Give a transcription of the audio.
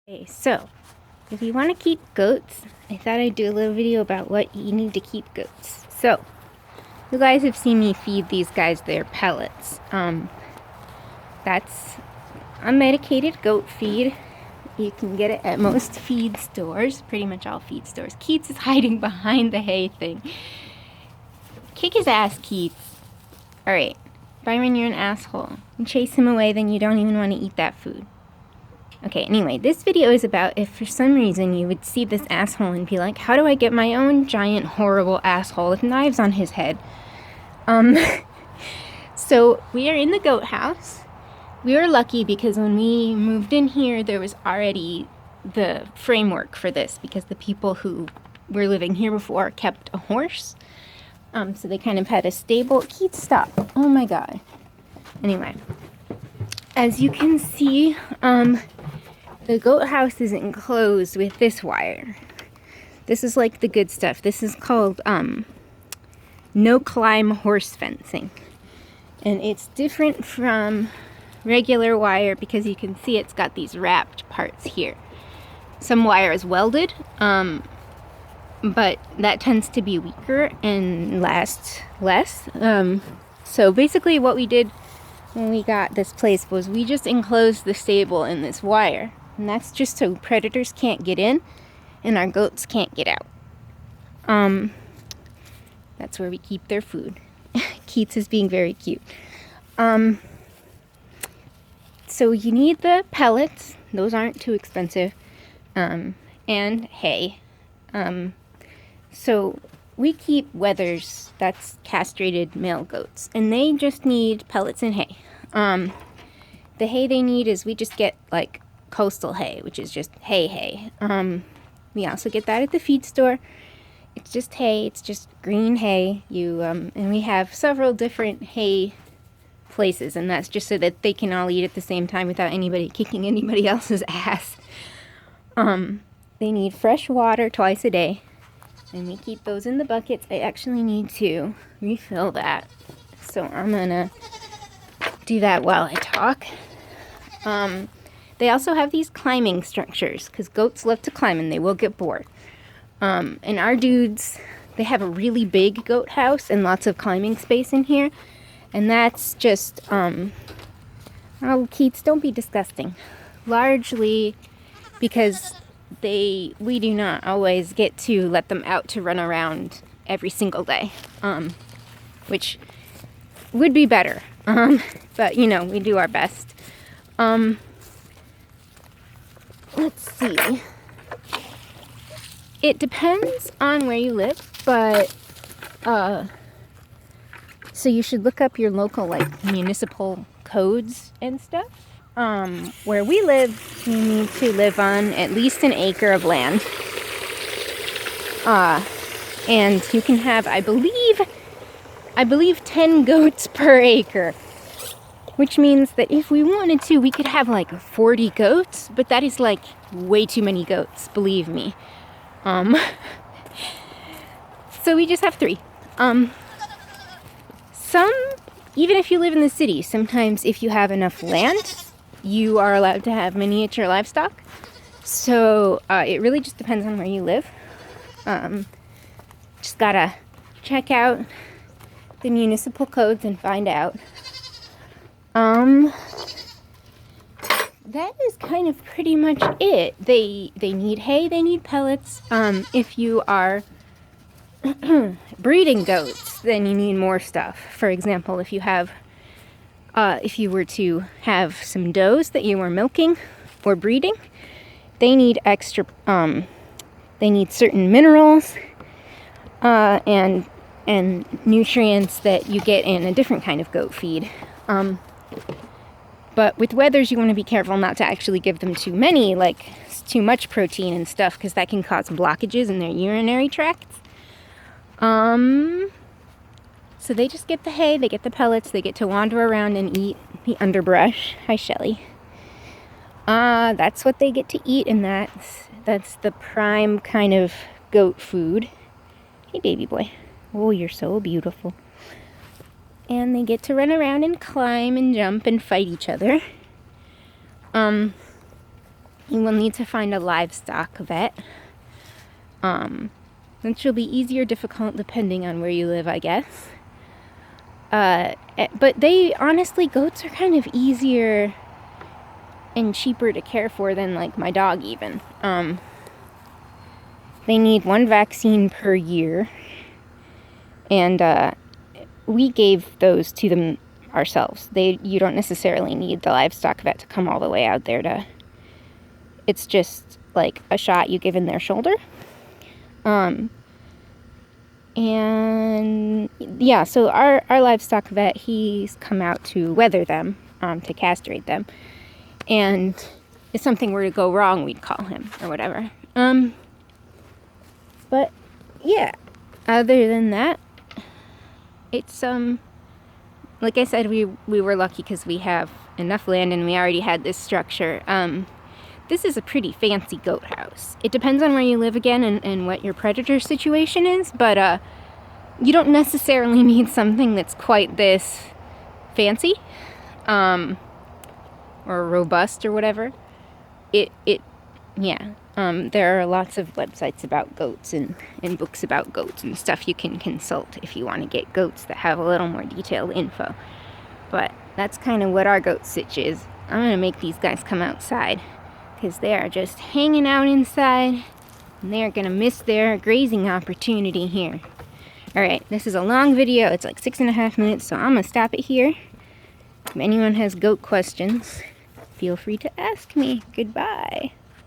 Okay, so if you want to keep goats, I thought I'd do a little video about what you need to keep goats. So, you guys have seen me feed these guys their pellets. That's unmedicated goat feed. You can get it at most feed stores, pretty much all feed stores. Keats is hiding behind the hay thing. Kick his ass, Keats. Alright, Byron, you're an asshole. You chase him away, then you don't even want to eat that food. Okay, anyway, this video is about if for some reason you would see this asshole and be like, how do I get my own giant horrible asshole with knives on his head? So we are in the goat house. We were lucky because when we moved in here, there was already the framework for this because the people who were living here before kept a horse. So they kind of had a stable. Keith, stop. Oh my God. Anyway, as you can see, the goat house is enclosed with this wire. This is like the good stuff. This is called no-climb horse fencing. And it's different from regular wire because you can see it's got these wrapped parts here. Some wire is welded, but that tends to be weaker and lasts less. So basically what we did when we got this place was we just enclosed the stable in this wire. And that's just so predators can't get in and our goats can't get out. That's where we keep their food. Keats is being very cute. So you need the pellets. Those aren't too expensive. And hay. So we keep wethers, that's castrated male goats, and they just need pellets and hay. The hay they need is we just get like coastal hay, which is just hay. We also get that at the feed store. It's just hay. It's just green hay. And we have several different hay places, and that's just so that they can all eat at the same time without anybody kicking anybody else's ass. They need fresh water twice a day, and we keep those in the buckets. I actually need to refill that, so I'm gonna do that while I talk. They also have these climbing structures because goats love to climb and they will get bored. And our dudes, they have a really big goat house and lots of climbing space in here. And that's just, oh, Keats, don't be disgusting. Largely because we do not always get to let them out to run around every single day, which would be better. But, we do our best. Let's see. It depends on where you live, but, so you should look up your local, municipal codes and stuff. Where we live, you need to live on at least an acre of land. And you can have, I believe 10 goats per acre. Which means that if we wanted to, we could have 40 goats, but that is way too many goats, believe me. So we just have 3. Even if you live in the city, sometimes if you have enough land, you are allowed to have miniature livestock. So it really just depends on where you live. Just gotta check out the municipal codes and find out. That is kind of pretty much it. They need hay, they need pellets. If you are breeding goats, then you need more stuff. For example, if you were to have some does that you were milking or breeding, they need extra, they need certain minerals, and nutrients that you get in a different kind of goat feed. But with wethers, you want to be careful not to actually give them too many, too much protein and stuff, because that can cause blockages in their urinary tracts. So they just get the hay, they get the pellets, they get to wander around and eat the underbrush. Hi, Shelly. That's what they get to eat, and that's the prime kind of goat food. Hey, baby boy. Oh, you're so beautiful. And they get to run around and climb and jump and fight each other. you will need to find a livestock vet. Which will be easy or difficult depending on where you live, I guess. But honestly, goats are kind of easier and cheaper to care for than like my dog even. They need 1 vaccine per year, and we gave those to them ourselves. You don't necessarily need the livestock vet to come all the way out there to. It's just like a shot you give in their shoulder. And yeah, so our livestock vet, he's come out to weather them, to castrate them. And if something were to go wrong, we'd call him or whatever. But yeah, other than that, it's, like I said, we were lucky because we have enough land and we already had this structure. This is a pretty fancy goat house. It depends on where you live again and what your predator situation is, but you don't necessarily need something that's quite this fancy, or robust or whatever. There are lots of websites about goats and books about goats and stuff you can consult if you want to get goats that have a little more detailed info. But that's kind of what our goat sitch is. I'm going to make these guys come outside, because they are just hanging out inside, and they're gonna miss their grazing opportunity here. Alright, this is a long video. It's like 6.5 minutes, so I'm gonna stop it here. If anyone has goat questions, feel free to ask me. Goodbye.